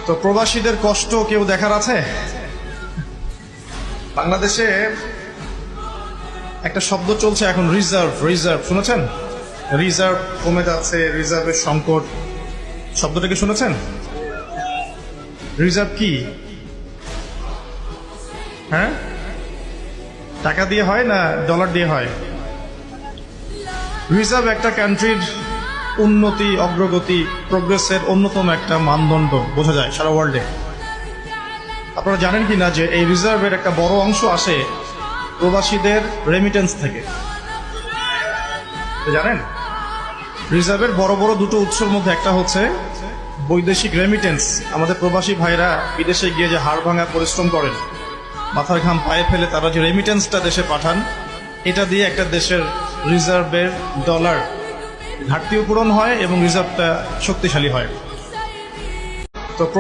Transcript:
তো প্রবাসীদের কষ্ট কেউ দেখার আছে? বাংলাদেশে একটা শব্দ চলছে এখন, রিজার্ভ। রিজার্ভ শুনেছেন? রিজার্ভ কমে যাচ্ছে, রিজার্ভের সংকট, শব্দটা কি শুনেছেন? রিজার্ভ কি? হ্যাঁ, টাকা দিয়ে হয় না ডলার দিয়ে হয়? রিজার্ভ একটা কান্ট্রির উন্নতি, অগ্রগতি, প্রোগ্রেসের অন্যতম একটা মানদণ্ড বোঝা যায় সারা ওয়ার্ল্ডে। আপনারা জানেন কি না যে এই রিজার্ভের একটা বড় অংশ আসে প্রবাসীদের রেমিটেন্স থেকে? জানেন, রিজার্ভের বড় বড় দুটো উৎসের মধ্যে একটা হচ্ছে বৈদেশিক রেমিটেন্স। আমাদের প্রবাসী ভাইরা বিদেশে গিয়ে যে হাড় ভাঙা পরিশ্রম করেন, মাথার ঘাম পায়ে ফেলে তারা যে রেমিটেন্সটা দেশে পাঠান, এটা দিয়ে একটা দেশের রিজার্ভের ডলার ঘাটতিও পূরণ হয় এবং রিজার্ভটা শক্তিশালী হয়।